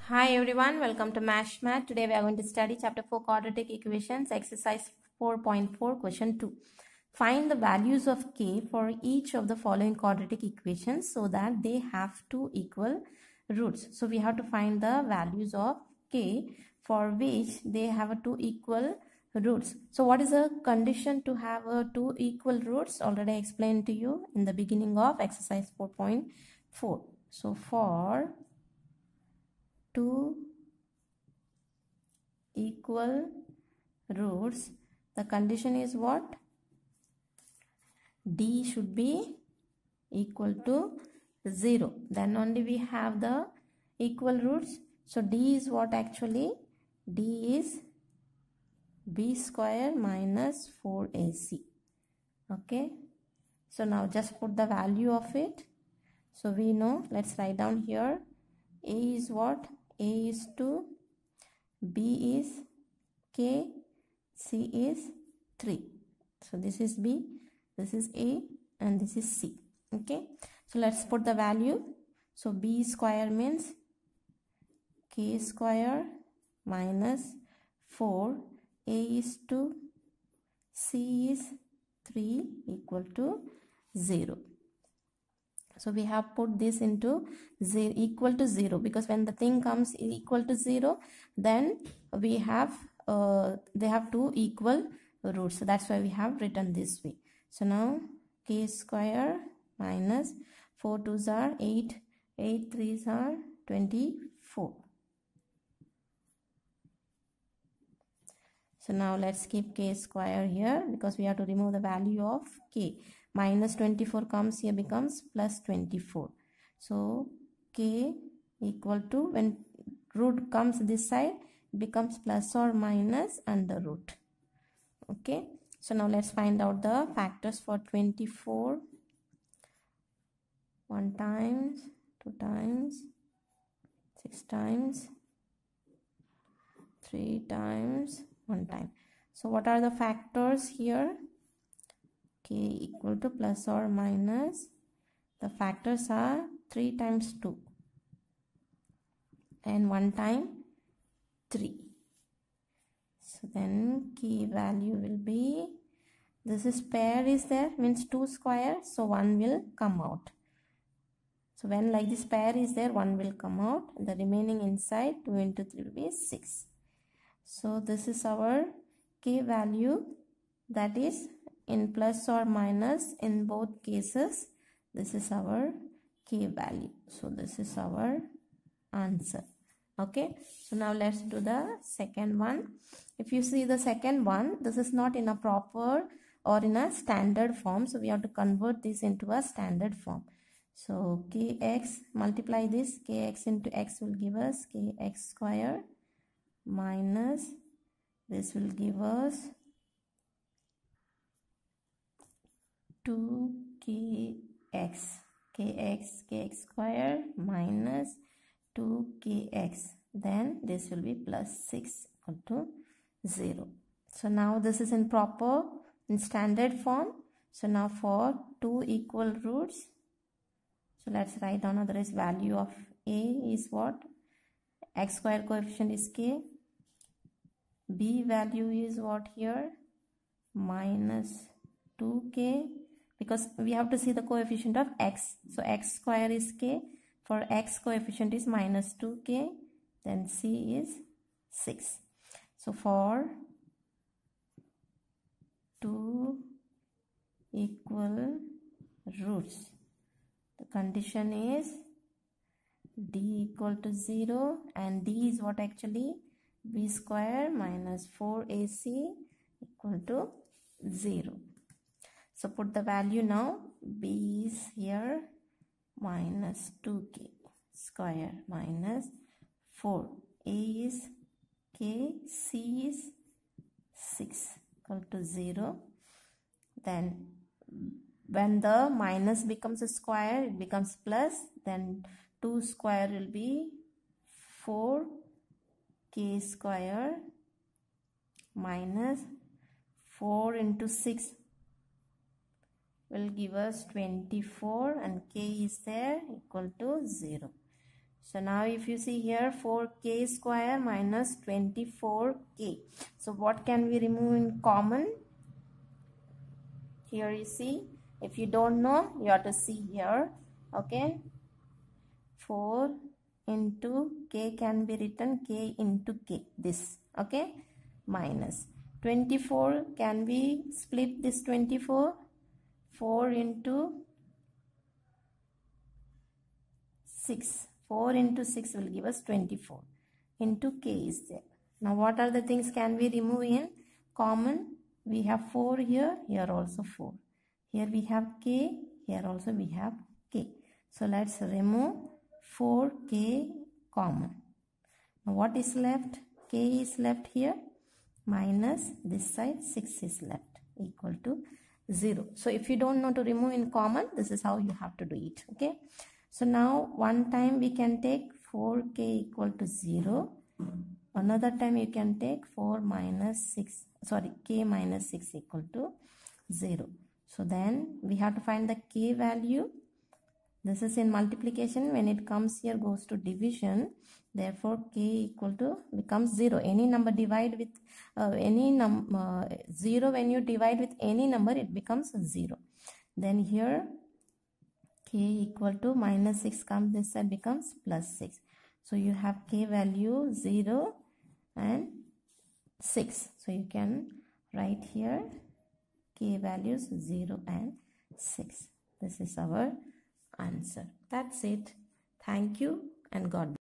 Hi everyone, welcome to MASH Math. Today we are going to study chapter 4 quadratic equations, exercise 4.4, question 2. Find the values of k for each of the following quadratic equations so that they have two equal roots. So we have to find the values of k for which they have two equal roots. So what is the condition to have two equal roots? Already explained to you in the beginning of exercise 4.4. So for two equal roots, the condition is what? D should be equal to 0. Then only we have the equal roots. So D is what actually? D is b square minus 4ac. Okay. So now just put the value of it. So we know, let's write down here. A is what? A is 2. B is k, C is 3. So this is B, this is A, and this is C. Okay. So let's put the value. So B square means k square minus 4. A is 2, C is 3 equal to 0. So we have put this into 0 equal to 0, because when the thing comes equal to 0, then we have they have two equal roots. So that's why we have written this way. So now k square minus 4 2s are 8, 8 3s are 24. So now let's keep k square here because we have to remove the value of k. Minus 24 comes here, becomes plus 24. So k equal to, when root comes this side, becomes plus or minus under root. Okay. So now let's find out the factors for 24. 1 times, 2 times, 6 times, 3 times, 1 time. So what are the factors here? K equal to plus or minus. The factors are 3 times 2 and 1 time 3. So then key value will be, this is pair is there, means 2 square, so 1 will come out. So when like this pair is there, 1 will come out. The remaining inside 2 into 3 will be 6. So this is our k value, that is in plus or minus in both cases. This is our k value. So this is our answer. Okay. So now let's do the second one. If you see the second one, this is not in a proper or in a standard form. So we have to convert this into a standard form. So kx, multiply this, kx into x will give us kx square minus, this will give us 2kx, kx square minus 2kx, then this will be plus 6 equal to 0. So now this is in proper, in standard form. So now for two equal roots, so let's write down, otherwise value of a is what? X square coefficient is k. B value is what here? Minus 2k, because we have to see the coefficient of x. So x square is k. For x coefficient is minus 2k. Then c is 6. So for two equal roots, the condition is d equal to 0, and d is what actually? B square minus 4ac equal to 0. So put the value now. B is here minus 2k square minus 4. A is k, C is 6 equal to 0. Then when the minus becomes a square, it becomes plus. Then 2 square will be 4k square minus 4 into 6 will give us 24, and k is there equal to 0. So now if you see here 4k square minus 24k. So what can we remove in common? Here you see, if you don't know, you have to see here. Okay, 4 into k can be written k into k, this. Okay, minus 24 can be split this 24, 4 into 6. 4 into 6 will give us 24 into k is there. Now what are the things can we remove in common? We have 4 here, here also 4. Here we have k, here also we have k. So let's remove 4k common. Now what is left? K is left here, minus this side 6 is left, equal to 0. So if you don't know to remove in common, this is how you have to do it. Okay. So now one time we can take 4k equal to 0. Another time you can take 4 minus 6, sorry, k minus 6 equal to 0. So then we have to find the k value. This is in multiplication. When it comes here, goes to division. Therefore, k equal to becomes 0. Any number divide with 0, when you divide with any number, it becomes 0. Then here k equal to minus 6 comes this side, becomes plus 6. So you have k value 0 and 6. So you can write here k values 0 and 6. This is our answer. That's it. Thank you and God bless.